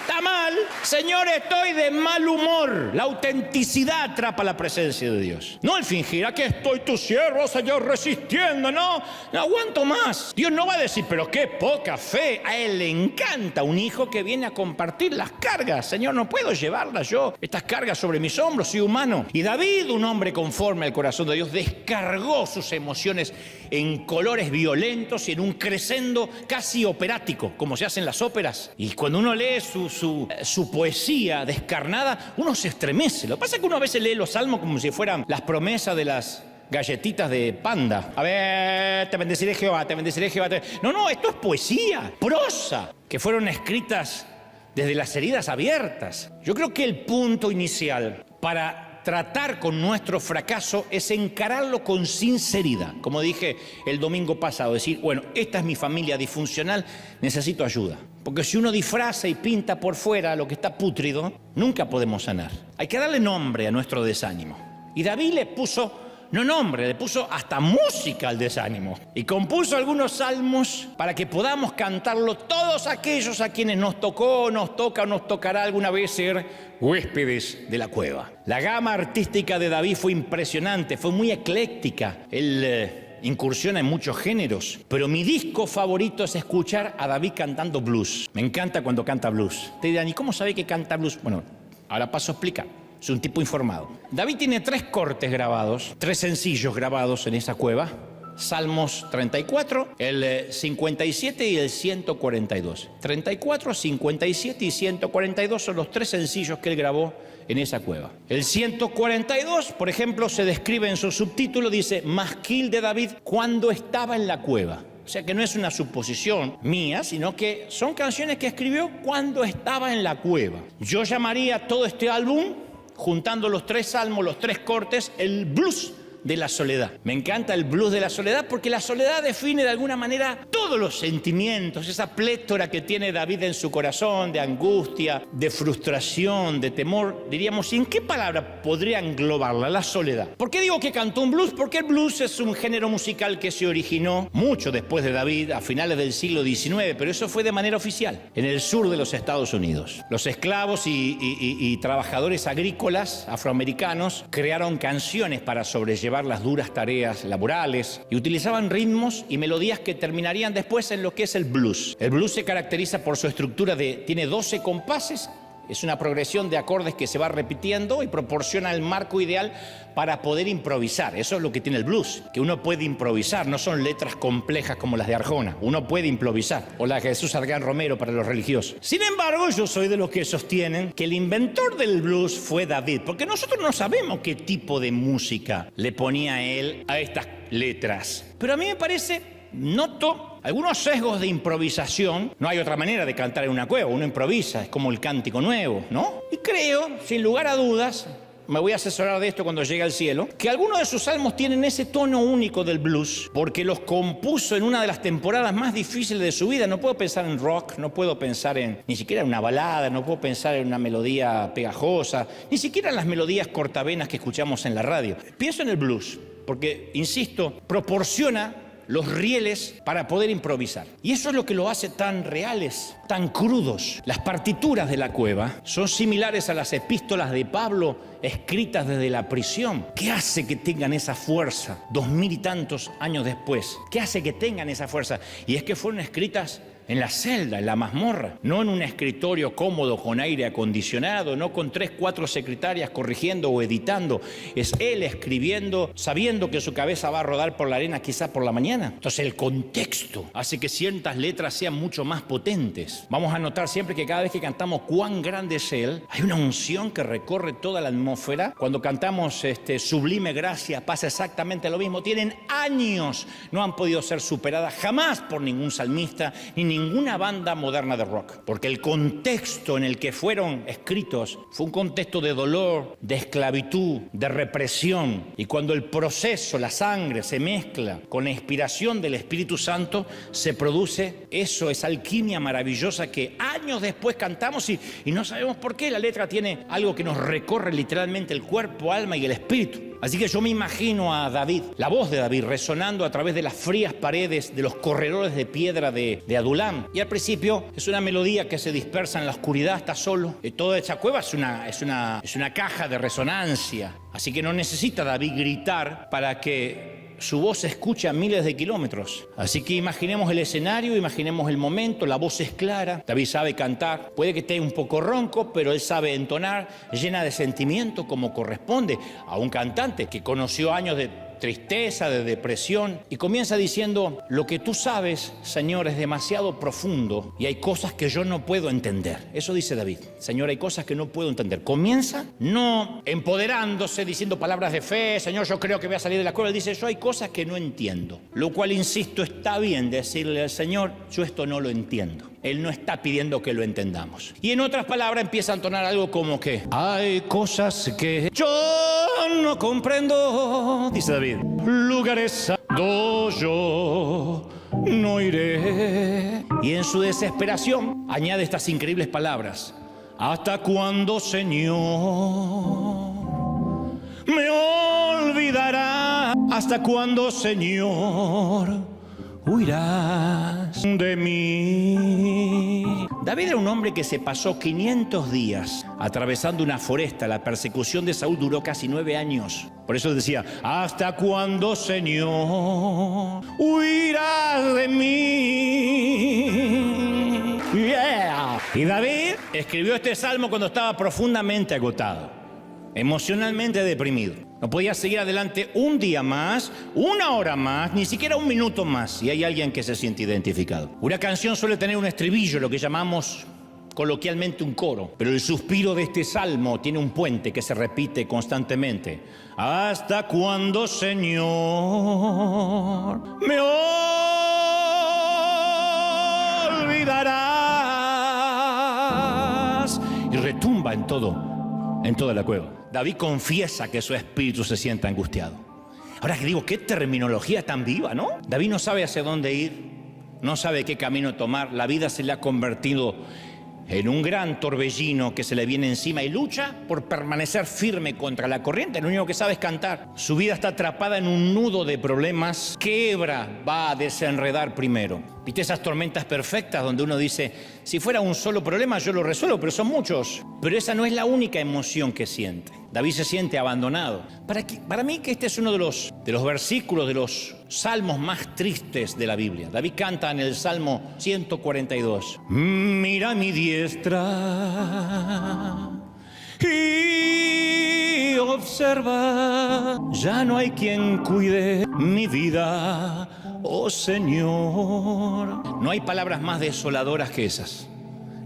Speaker 1: Está mal, Señor, estoy de mal humor. La autenticidad atrapa la presencia de Dios. No el fingir: aquí estoy tu siervo, Señor, resistiendo. No aguanto más. Dios no va a decir: pero qué poca fe. A Él le encanta un hijo que viene a compartir las cargas. Señor, no puedo llevarlas yo, estas cargas sobre mis hombros, soy humano. Y David, un hombre conforme al corazón de Dios, descargó sus emociones en colores violentos y en un crescendo casi operático, como se hace en las óperas. Y cuando uno lee su poesía descarnada, uno se estremece. Lo que pasa es que uno a veces lee los salmos como si fueran las promesas de las galletitas de Panda. A ver, te bendeciré Jehová, te bendeciré Jehová. No, esto es poesía, prosa, que fueron escritas desde las heridas abiertas. Yo creo que el punto inicial para tratar con nuestro fracaso es encararlo con sinceridad. Como dije el domingo pasado, decir: bueno, esta es mi familia disfuncional, necesito ayuda. Porque si uno disfraza y pinta por fuera lo que está pútrido, nunca podemos sanar. Hay que darle nombre a nuestro desánimo. Y David le puso le puso hasta música al desánimo. Y compuso algunos salmos para que podamos cantarlo todos aquellos a quienes nos tocó, nos toca o nos tocará alguna vez ser huéspedes de la cueva. La gama artística de David fue impresionante, fue muy ecléctica. Él incursiona en muchos géneros, pero mi disco favorito es escuchar a David cantando blues. Me encanta cuando canta blues. Te dirán: ¿y cómo sabe que canta blues? Bueno, ahora paso a explicar. Es un tipo informado. David tiene 3 cortes grabados, 3 sencillos grabados en esa cueva. Salmos 34, el 57 y el 142. 34, 57 y 142 son los 3 sencillos que él grabó en esa cueva. El 142, por ejemplo, se describe en su subtítulo, dice: Masquil de David cuando estaba en la cueva. sea que no es una suposición mía, sino que son canciones que escribió cuando estaba en la cueva. Yo llamaría todo este álbum, juntando los 3 salmos, los 3 cortes, el blues de la soledad. Me encanta el blues de la soledad porque la soledad define de alguna manera todos los sentimientos, esa plétora que tiene David en su corazón, de angustia, de frustración, de temor. Diríamos, ¿en qué palabra podría englobarla? La soledad. ¿Por qué digo que cantó un blues? Porque el blues es un género musical que se originó mucho después de David, a finales del siglo XIX, pero eso fue de manera oficial, en el sur de los Estados Unidos. Los esclavos y trabajadores agrícolas afroamericanos crearon canciones para sobrellevar las duras tareas laborales y utilizaban ritmos y melodías que terminarían después en lo que es el blues. El blues se caracteriza por su estructura tiene 12 compases, es una progresión de acordes que se va repitiendo y proporciona el marco ideal para poder improvisar. Eso es lo que tiene el blues, que uno puede improvisar, no son letras complejas como las de Arjona, uno puede improvisar, o la de Jesús Adrián Romero para los religiosos. Sin embargo, yo soy de los que sostienen que el inventor del blues fue David, porque nosotros no sabemos qué tipo de música le ponía él a estas letras. Pero a mí me parece, noto algunos sesgos de improvisación. No hay otra manera de cantar en una cueva, uno improvisa, es como el cántico nuevo, ¿no? Y creo, sin lugar a dudas, me voy a asesorar de esto cuando llegue al cielo, que algunos de sus salmos tienen ese tono único del blues, porque los compuso en una de las temporadas más difíciles de su vida. No puedo pensar en rock, no puedo pensar ni siquiera en una balada, no puedo pensar en una melodía pegajosa, ni siquiera en las melodías cortavenas que escuchamos en la radio. Pienso en el blues, porque, insisto, proporciona los rieles para poder improvisar. Y eso es lo que lo hace tan reales, tan crudos. Las partituras de la cueva son similares a las epístolas de Pablo escritas desde la prisión. ¿Qué hace que tengan esa fuerza 2000 y tantos años después? ¿Qué hace que tengan esa fuerza? Y es que fueron escritas en la celda, en la mazmorra, no en un escritorio cómodo con aire acondicionado, no con 3, 4 secretarias corrigiendo o editando. Es él escribiendo, sabiendo que su cabeza va a rodar por la arena quizá por la mañana. Entonces el contexto hace que ciertas letras sean mucho más potentes. Vamos a notar siempre que cada vez que cantamos cuán grande es él, hay una unción que recorre toda la atmósfera. Cuando cantamos Sublime Gracia pasa exactamente lo mismo. Tienen años, no han podido ser superadas jamás por ningún salmista ni ninguna banda moderna de rock, porque el contexto en el que fueron escritos fue un contexto de dolor, de esclavitud, de represión, y cuando el proceso, la sangre, se mezcla con la inspiración del Espíritu Santo, se produce eso, esa alquimia maravillosa que años después cantamos y no sabemos por qué. La letra tiene algo que nos recorre literalmente el cuerpo, alma y el espíritu. Así que yo me imagino a David, la voz de David, resonando a través de las frías paredes de los corredores de piedra de Adulam. Y al principio es una melodía que se dispersa en la oscuridad, está solo. Toda esa cueva es una caja de resonancia. Así que no necesita David gritar para que su voz se escucha a miles de kilómetros. Así que imaginemos el escenario, imaginemos el momento, la voz es clara, David sabe cantar, puede que esté un poco ronco, pero él sabe entonar, llena de sentimiento como corresponde a un cantante que conoció años de tristeza, de depresión, y comienza diciendo: lo que tú sabes, Señor, es demasiado profundo y hay cosas que yo no puedo entender. Eso dice David: Señor, hay cosas que no puedo entender. Comienza no empoderándose, diciendo palabras de fe: Señor, yo creo que voy a salir de la cueva. Él dice: yo hay cosas que no entiendo. Lo cual, insisto, está bien decirle al Señor: yo esto no lo entiendo. Él no está pidiendo que lo entendamos. Y en otras palabras empieza a entonar algo como que: hay cosas que yo no comprendo, dice David. Lugares a donde yo no iré. Y en su desesperación añade estas increíbles palabras: ¿hasta cuándo, Señor, me olvidarás? ¿Hasta cuándo, Señor, huirás de mí? David era un hombre que se pasó 500 días atravesando una foresta. La persecución de Saúl duró casi 9 años. Por eso decía: ¿hasta cuándo, Señor, huirás de mí? Yeah. Y David escribió este salmo cuando estaba profundamente agotado, emocionalmente deprimido. No podía seguir adelante un día más, una hora más, ni siquiera un minuto más. Y hay alguien que se siente identificado. Una canción suele tener un estribillo, lo que llamamos coloquialmente un coro, pero el suspiro de este salmo tiene un puente que se repite constantemente: ¿hasta cuándo, Señor, me tumba en toda la cueva. David confiesa que su espíritu se siente angustiado. Ahora que digo, qué terminología tan viva, ¿no? David no sabe hacia dónde ir, no sabe qué camino tomar. La vida se le ha convertido en un gran torbellino que se le viene encima y lucha por permanecer firme contra la corriente. Lo único que sabe es cantar. Su vida está atrapada en un nudo de problemas. ¿Qué hebra va a desenredar primero? ¿Viste esas tormentas perfectas donde uno dice, si fuera un solo problema yo lo resuelvo, pero son muchos? Pero esa no es la única emoción que siente. David se siente abandonado. Para mí que este es uno de los versículos, de los salmos más tristes de la Biblia. David canta en el Salmo 142. Mira mi diestra y observa, ya no hay quien cuide mi vida, oh Señor. No hay palabras más desoladoras que esas.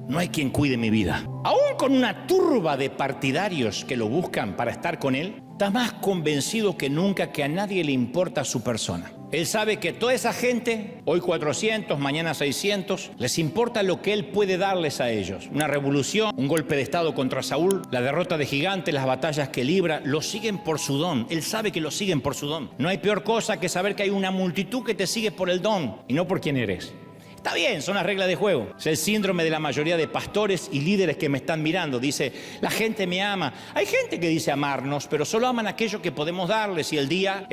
Speaker 1: No hay quien cuide mi vida. Aún con una turba de partidarios que lo buscan para estar con él, está más convencido que nunca que a nadie le importa su persona. Él sabe que toda esa gente, hoy 400, mañana 600, les importa lo que él puede darles a ellos. Una revolución, un golpe de estado contra Saúl, la derrota de Gigante, las batallas que libra, lo siguen por su don. Él sabe que lo siguen por su don. No hay peor cosa que saber que hay una multitud que te sigue por el don y no por quién eres. Está bien, son las reglas de juego. Es el síndrome de la mayoría de pastores y líderes que me están mirando. Dice, la gente me ama. Hay gente que dice amarnos, pero solo aman aquello que podemos darles. Y el día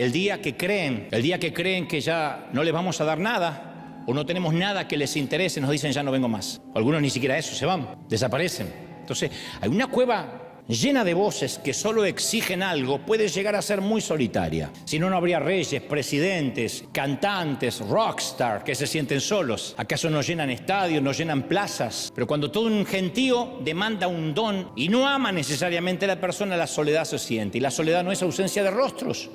Speaker 1: que creen que ya no les vamos a dar nada, o no tenemos nada que les interese, nos dicen ya no vengo más. O algunos ni siquiera eso, se van, desaparecen. Entonces, hay una cueva llena de voces que solo exigen algo, puede llegar a ser muy solitaria. Si no, no habría reyes, presidentes, cantantes, rockstar que se sienten solos. ¿Acaso no llenan estadios, no llenan plazas? Pero cuando todo un gentío demanda un don y no ama necesariamente a la persona, la soledad se siente. Y la soledad no es ausencia de rostros.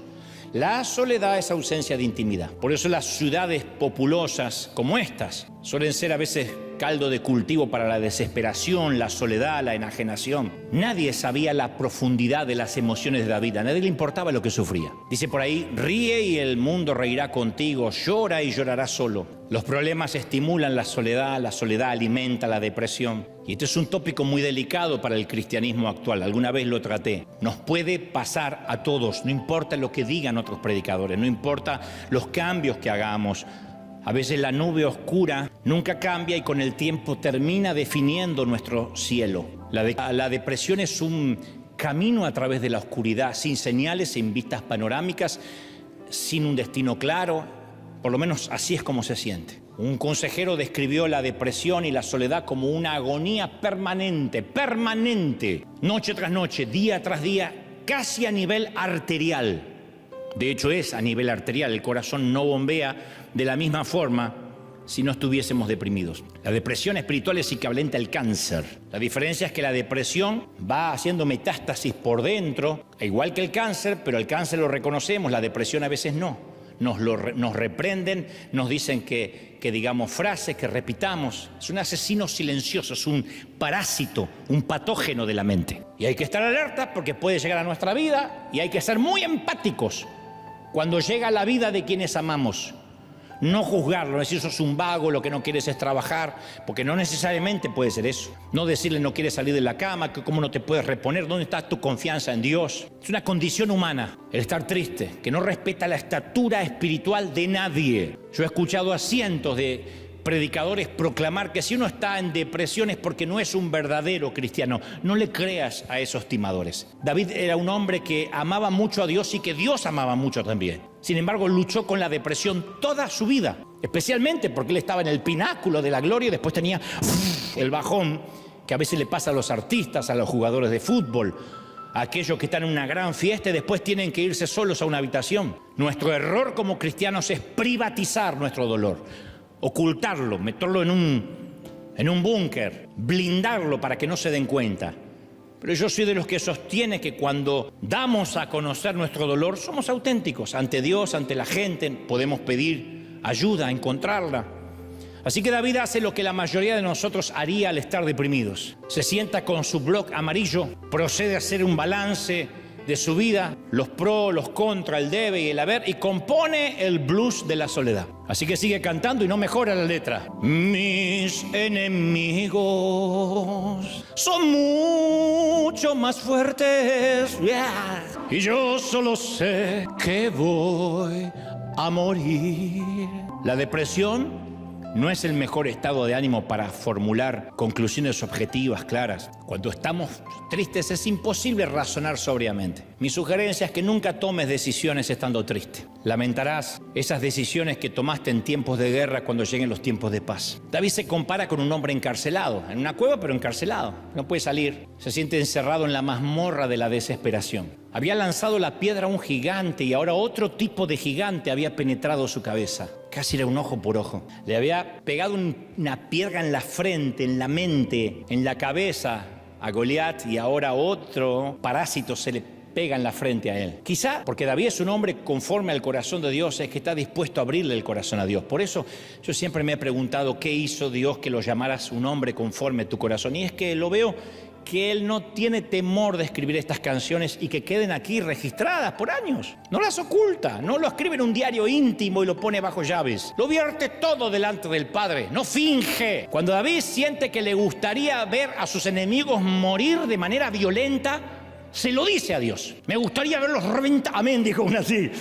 Speaker 1: La soledad es ausencia de intimidad. Por eso las ciudades populosas como estas suelen ser a veces caldo de cultivo para la desesperación, la soledad, la enajenación. Nadie sabía la profundidad de las emociones de David. A nadie le importaba lo que sufría. Dice por ahí, ríe y el mundo reirá contigo, llora y llorarás solo. Los problemas estimulan la soledad alimenta la depresión. Y este es un tópico muy delicado para el cristianismo actual. Alguna vez lo traté. Nos puede pasar a todos, no importa lo que digan otros predicadores, no importa los cambios que hagamos. A veces la nube oscura nunca cambia y con el tiempo termina definiendo nuestro cielo. La depresión es un camino a través de la oscuridad, sin señales, sin vistas panorámicas, sin un destino claro. Por lo menos así es como se siente. Un consejero describió la depresión y la soledad como una agonía permanente, noche tras noche, día tras día, casi a nivel arterial. De hecho es a nivel arterial, el corazón no bombea de la misma forma si no estuviésemos deprimidos. La depresión espiritual es equivalente al cáncer. La diferencia es que la depresión va haciendo metástasis por dentro, igual que el cáncer, pero el cáncer lo reconocemos, la depresión a veces no. Nos reprenden, nos dicen que digamos frases, que repitamos. Es un asesino silencioso, es un parásito, un patógeno de la mente. Y hay que estar alerta porque puede llegar a nuestra vida y hay que ser muy empáticos cuando llega a la vida de quienes amamos. No juzgarlo, no decir sos un vago, lo que no quieres es trabajar, porque no necesariamente puede ser eso. No decirle no quieres salir de la cama, que cómo no te puedes reponer, dónde está tu confianza en Dios. Es una condición humana el estar triste, que no respeta la estatura espiritual de nadie. Yo he escuchado a cientos de predicadores proclamar que si uno está en depresión es porque no es un verdadero cristiano. No le creas a esos timadores. David era un hombre que amaba mucho a Dios y que Dios amaba mucho también. Sin embargo, luchó con la depresión toda su vida, especialmente porque él estaba en el pináculo de la gloria y después tenía el bajón que a veces le pasa a los artistas, a los jugadores de fútbol, a aquellos que están en una gran fiesta y después tienen que irse solos a una habitación. Nuestro error como cristianos es privatizar nuestro dolor, ocultarlo, meterlo en un búnker, blindarlo para que no se den cuenta. Pero yo soy de los que sostiene que cuando damos a conocer nuestro dolor, somos auténticos ante Dios, ante la gente, podemos pedir ayuda, encontrarla. Así que David hace lo que la mayoría de nosotros haría al estar deprimidos. Se sienta con su bloc amarillo, procede a hacer un balance de su vida, los pros, los contras, el debe y el haber, y compone el blues de la soledad. Así que sigue cantando y no mejora la letra. Mis enemigos son mucho más fuertes, y yo solo sé que voy a morir. La depresión no es el mejor estado de ánimo para formular conclusiones objetivas, claras. Cuando estamos tristes es imposible razonar sobriamente. Mi sugerencia es que nunca tomes decisiones estando triste. Lamentarás esas decisiones que tomaste en tiempos de guerra cuando lleguen los tiempos de paz. David se compara con un hombre encarcelado, en una cueva pero encarcelado. No puede salir, se siente encerrado en la mazmorra de la desesperación. Había lanzado la piedra a un gigante y ahora otro tipo de gigante había penetrado su cabeza. Casi era un ojo por ojo. Le había pegado una piedra en la frente, en la mente, en la cabeza a Goliat, y ahora otro parásito se le pega en la frente a él. Quizá porque David es un hombre conforme al corazón de Dios, es que está dispuesto a abrirle el corazón a Dios. Por eso yo siempre me he preguntado qué hizo Dios que lo llamaras un hombre conforme a tu corazón. Y es que lo veo que él no tiene temor de escribir estas canciones y que queden aquí registradas por años. No las oculta, no lo escribe en un diario íntimo y lo pone bajo llaves. Lo vierte todo delante del Padre, no finge. Cuando David siente que le gustaría ver a sus enemigos morir de manera violenta, se lo dice a Dios. Me gustaría verlos reventar. Amén, dijo uno así.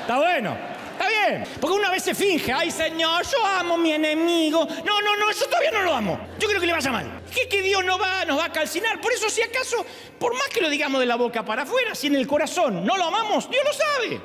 Speaker 1: Está bueno. Está bien, porque una vez se finge, ay Señor, yo amo a mi enemigo. No, yo todavía no lo amo. Yo creo que le vaya mal. Que Dios nos va a calcinar. Por eso, si acaso, por más que lo digamos de la boca para afuera, si en el corazón no lo amamos, Dios lo sabe.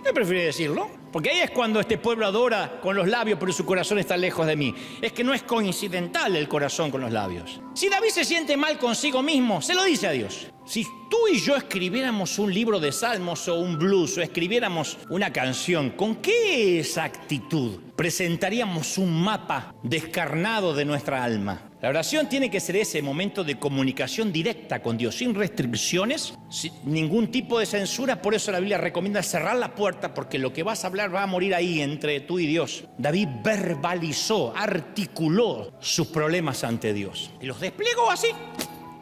Speaker 1: Yo prefiero decirlo, porque ahí es cuando este pueblo adora con los labios, pero su corazón está lejos de mí. Es que no es coincidental el corazón con los labios. Si David se siente mal consigo mismo, se lo dice a Dios. Si tú y yo escribiéramos un libro de salmos o un blues o escribiéramos una canción, ¿con qué exactitud presentaríamos un mapa descarnado de nuestra alma? La oración tiene que ser ese momento de comunicación directa con Dios, sin restricciones, sin ningún tipo de censura. Por eso la Biblia recomienda cerrar la puerta, porque lo que vas a hablar va a morir ahí entre tú y Dios. David verbalizó, articuló sus problemas ante Dios y los desplegó así,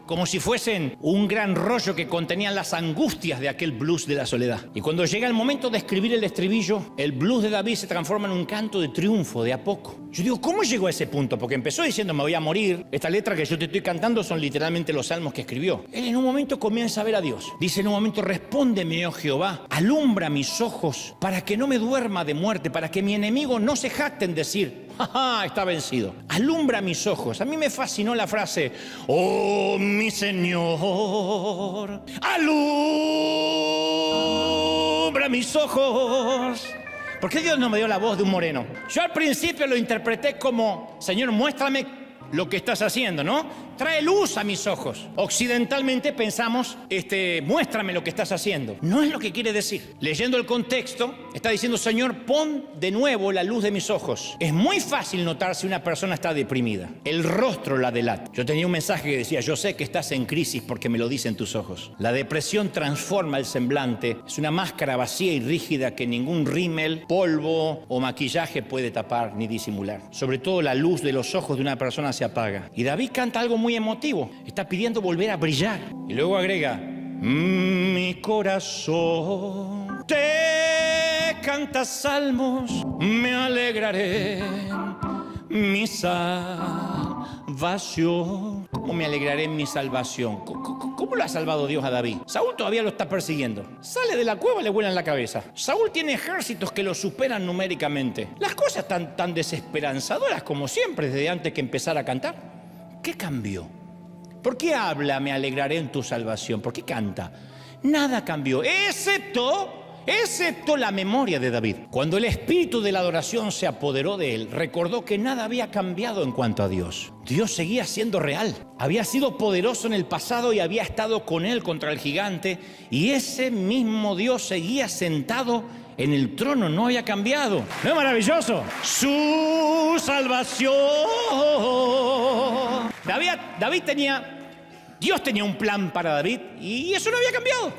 Speaker 1: como si fuesen un gran rollo que contenían las angustias de aquel blues de la soledad. Y cuando llega el momento de escribir el estribillo, el blues de David se transforma en un canto de triunfo de a poco. Yo digo, ¿cómo llegó a ese punto? Porque empezó diciendo, me voy a morir. Esta letra que yo te estoy cantando son literalmente los salmos que escribió. Él en un momento comienza a ver a Dios. Dice en un momento, respóndeme, oh Jehová, alumbra mis ojos para que no me duerma de muerte, para que mi enemigo no se jacte en decir, ¡ja, está vencido! Alumbra mis ojos. A mí me fascinó la frase, oh mi Señor, alumbra mis ojos. ¿Por qué Dios no me dio la voz de un moreno? Yo al principio lo interpreté como, Señor, muéstrame lo que estás haciendo, ¿no? Trae luz a mis ojos. Occidentalmente pensamos, muéstrame lo que estás haciendo. No es lo que quiere decir. Leyendo el contexto, está diciendo, Señor, pon de nuevo la luz de mis ojos. Es muy fácil notar si una persona está deprimida. El rostro la delata. Yo tenía un mensaje que decía, yo sé que estás en crisis porque me lo dicen tus ojos. La depresión transforma el semblante. Es una máscara vacía y rígida que ningún rímel, polvo o maquillaje puede tapar ni disimular. Sobre todo la luz de los ojos de una persona se apaga. Y David canta algo muy emotivo. Está pidiendo volver a brillar. Y luego agrega, mi corazón te canta salmos, me alegraré, mi salvación. ¿Cómo me alegraré en mi salvación? ¿Cómo lo ha salvado Dios a David? Saúl todavía lo está persiguiendo. Sale de la cueva y le vuelan la cabeza. Saúl tiene ejércitos que lo superan numéricamente. Las cosas están tan desesperanzadoras como siempre desde antes que empezara a cantar. ¿Qué cambió? ¿Por qué habla, me alegraré en tu salvación? ¿Por qué canta? Nada cambió, excepto la memoria de David. Cuando el espíritu de la adoración se apoderó de él, recordó que nada había cambiado en cuanto a Dios. Dios seguía siendo real. Había sido poderoso en el pasado y había estado con él contra el gigante. Y ese mismo Dios seguía sentado en el trono, no había cambiado. ¿No es maravilloso? Su salvación. Dios tenía un plan para David y eso no había cambiado,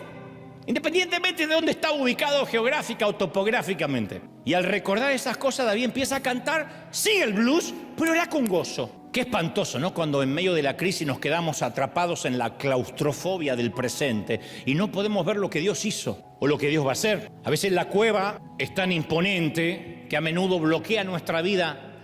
Speaker 1: independientemente de dónde estaba ubicado geográfica o topográficamente. Y al recordar esas cosas, David empieza a cantar, sigue el blues, pero era con gozo. Qué espantoso, ¿no? Cuando en medio de la crisis nos quedamos atrapados en la claustrofobia del presente y no podemos ver lo que Dios hizo o lo que Dios va a hacer. A veces la cueva es tan imponente que a menudo bloquea nuestra vida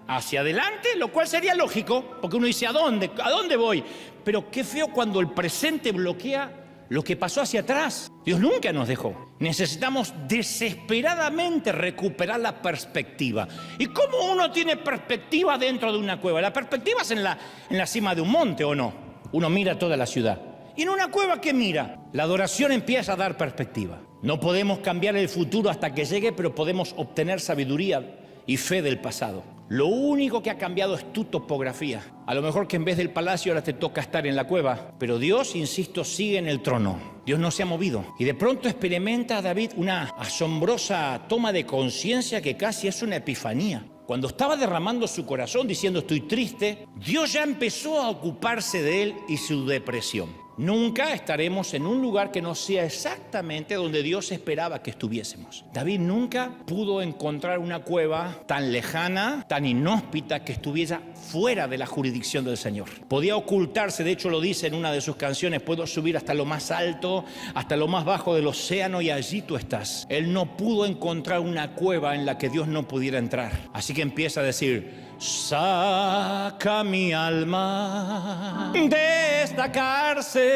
Speaker 1: hacia adelante, lo cual sería lógico, porque uno dice, ¿a dónde? ¿A dónde voy? Pero qué feo cuando el presente bloquea lo que pasó hacia atrás. Dios nunca nos dejó. Necesitamos desesperadamente recuperar la perspectiva. ¿Y cómo uno tiene perspectiva dentro de una cueva? La perspectiva es en la cima de un monte, ¿o no? Uno mira toda la ciudad. ¿Y en una cueva qué mira? La adoración empieza a dar perspectiva. No podemos cambiar el futuro hasta que llegue, pero podemos obtener sabiduría y fe del pasado. Lo único que ha cambiado es tu topografía. A lo mejor que en vez del palacio ahora te toca estar en la cueva, pero Dios, insisto, sigue en el trono. Dios no se ha movido. Y de pronto experimenta David una asombrosa toma de conciencia que casi es una epifanía. Cuando estaba derramando su corazón diciendo estoy triste, Dios ya empezó a ocuparse de él y su depresión. Nunca estaremos en un lugar que no sea exactamente donde Dios esperaba que estuviésemos. David nunca pudo encontrar una cueva tan lejana, tan inhóspita, que estuviera fuera de la jurisdicción del Señor. Podía ocultarse, de hecho lo dice en una de sus canciones, puedo subir hasta lo más alto, hasta lo más bajo del océano y allí tú estás. Él no pudo encontrar una cueva en la que Dios no pudiera entrar. Así que empieza a decir, saca mi alma de esta cárcel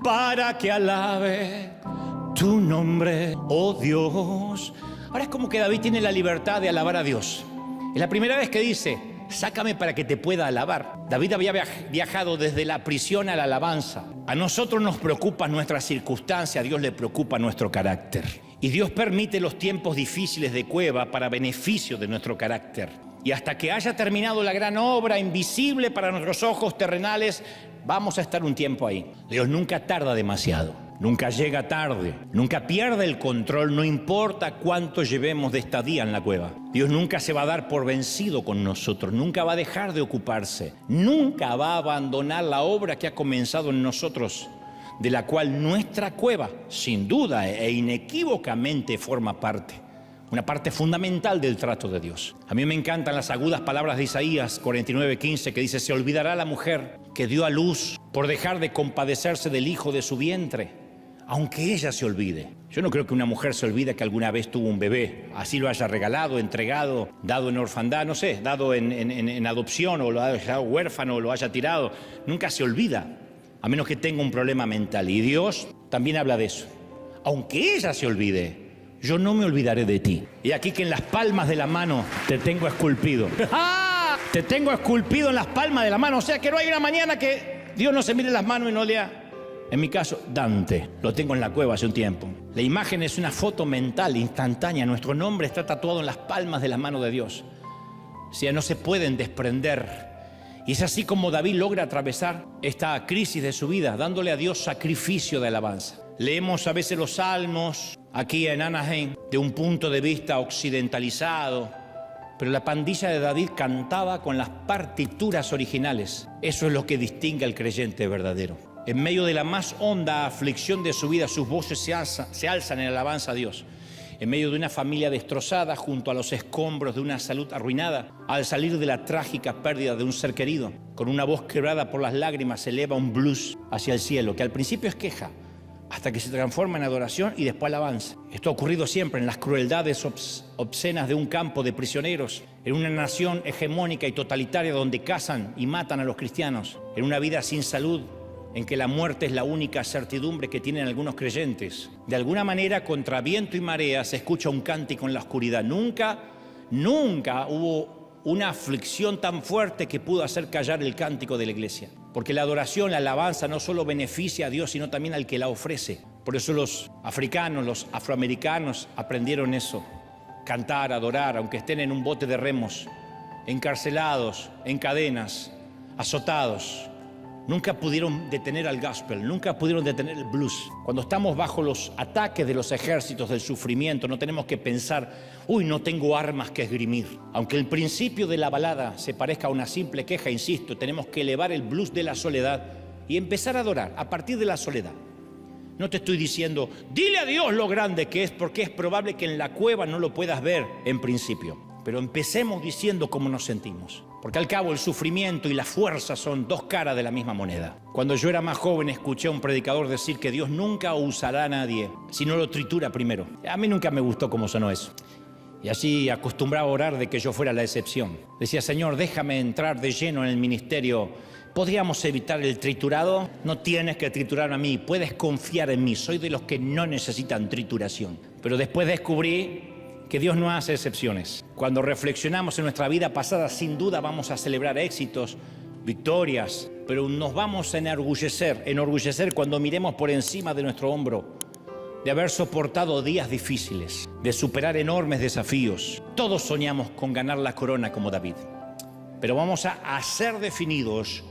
Speaker 1: para que alabe tu nombre, oh Dios. Ahora es como que David tiene la libertad de alabar a Dios. Es la primera vez que dice, sácame para que te pueda alabar. David había viajado desde la prisión a la alabanza. A nosotros nos preocupa nuestra circunstancia, a Dios le preocupa nuestro carácter. Y Dios permite los tiempos difíciles de cueva para beneficio de nuestro carácter. Y hasta que haya terminado la gran obra invisible para nuestros ojos terrenales, vamos a estar un tiempo ahí. Dios nunca tarda demasiado, nunca llega tarde, nunca pierde el control, no importa cuánto llevemos de estadía en la cueva. Dios nunca se va a dar por vencido con nosotros, nunca va a dejar de ocuparse, nunca va a abandonar la obra que ha comenzado en nosotros, de la cual nuestra cueva, sin duda e inequívocamente, forma parte. Una parte fundamental del trato de Dios. A mí me encantan las agudas palabras de Isaías 49:15 que dice, se olvidará la mujer que dio a luz por dejar de compadecerse del hijo de su vientre, aunque ella se olvide. Yo no creo que una mujer se olvide que alguna vez tuvo un bebé, así lo haya regalado, entregado, dado en orfandad, no sé, dado en adopción o lo haya dejado huérfano o lo haya tirado. Nunca se olvida, a menos que tenga un problema mental. Y Dios también habla de eso. Aunque ella se olvide, yo no me olvidaré de ti. Y aquí que en las palmas de la mano te tengo esculpido. ¡Ah! Te tengo esculpido en las palmas de la mano. O sea que no hay una mañana que Dios no se mire las manos y no lea. En mi caso, Dante. Lo tengo en la cueva hace un tiempo. La imagen es una foto mental instantánea. Nuestro nombre está tatuado en las palmas de la mano de Dios. O sea, no se pueden desprender. Y es así como David logra atravesar esta crisis de su vida, dándole a Dios sacrificio de alabanza. Leemos a veces los salmos aquí en Anaheim de un punto de vista occidentalizado, pero la pandilla de David cantaba con las partituras originales. Eso es lo que distingue al creyente verdadero. En medio de la más honda aflicción de su vida, sus voces se alzan en alabanza a Dios. En medio de una familia destrozada, junto a los escombros de una salud arruinada, al salir de la trágica pérdida de un ser querido, con una voz quebrada por las lágrimas, se eleva un blues hacia el cielo, que al principio es queja, hasta que se transforma en adoración y después alabanza. Esto ha ocurrido siempre en las crueldades obscenas de un campo de prisioneros, en una nación hegemónica y totalitaria donde cazan y matan a los cristianos, en una vida sin salud, en que la muerte es la única certidumbre que tienen algunos creyentes. De alguna manera, contra viento y marea, se escucha un cántico en la oscuridad. Nunca hubo una aflicción tan fuerte que pudo hacer callar el cántico de la iglesia. Porque la adoración, la alabanza, no solo beneficia a Dios, sino también al que la ofrece. Por eso los africanos, los afroamericanos aprendieron eso. Cantar, adorar, aunque estén en un bote de remos, encarcelados, en cadenas, azotados. Nunca pudieron detener al gospel, nunca pudieron detener el blues. Cuando estamos bajo los ataques de los ejércitos del sufrimiento, no tenemos que pensar, uy, no tengo armas que esgrimir. Aunque el principio de la balada se parezca a una simple queja, insisto, tenemos que elevar el blues de la soledad y empezar a adorar a partir de la soledad. No te estoy diciendo, dile a Dios lo grande que es, porque es probable que en la cueva no lo puedas ver en principio. pero empecemos diciendo cómo nos sentimos. Porque al cabo el sufrimiento y la fuerza son dos caras de la misma moneda. Cuando yo era más joven escuché a un predicador decir que Dios nunca usará a nadie si no lo tritura primero. A mí nunca me gustó cómo sonó eso. Y así acostumbraba a orar de que yo fuera la excepción. Decía, Señor, déjame entrar de lleno en el ministerio. ¿Podríamos evitar el triturado? No tienes que triturarme a mí, puedes confiar en mí. Soy de los que no necesitan trituración. Pero después descubrí que Dios no hace excepciones. Cuando reflexionamos en nuestra vida pasada, sin duda vamos a celebrar éxitos, victorias, pero nos vamos a enorgullecer cuando miremos por encima de nuestro hombro, de haber soportado días difíciles, de superar enormes desafíos. Todos soñamos con ganar la corona como David, pero vamos a ser definidos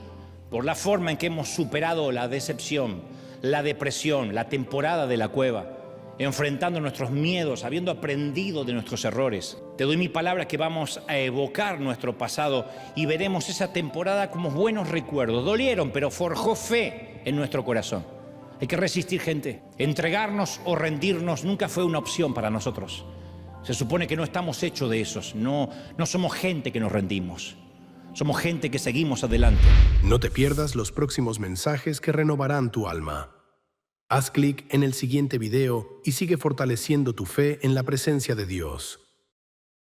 Speaker 1: por la forma en que hemos superado la decepción, la depresión, la temporada de la cueva, enfrentando nuestros miedos, habiendo aprendido de nuestros errores. Te doy mi palabra que vamos a evocar nuestro pasado y veremos esa temporada como buenos recuerdos. Dolieron, pero forjó fe en nuestro corazón. Hay que resistir, gente. Entregarnos o rendirnos nunca fue una opción para nosotros. Se supone que no estamos hechos de esos. No somos gente que nos rendimos. Somos gente que seguimos adelante.
Speaker 2: No te pierdas los próximos mensajes que renovarán tu alma. Haz clic en el siguiente video y sigue fortaleciendo tu fe en la presencia de Dios.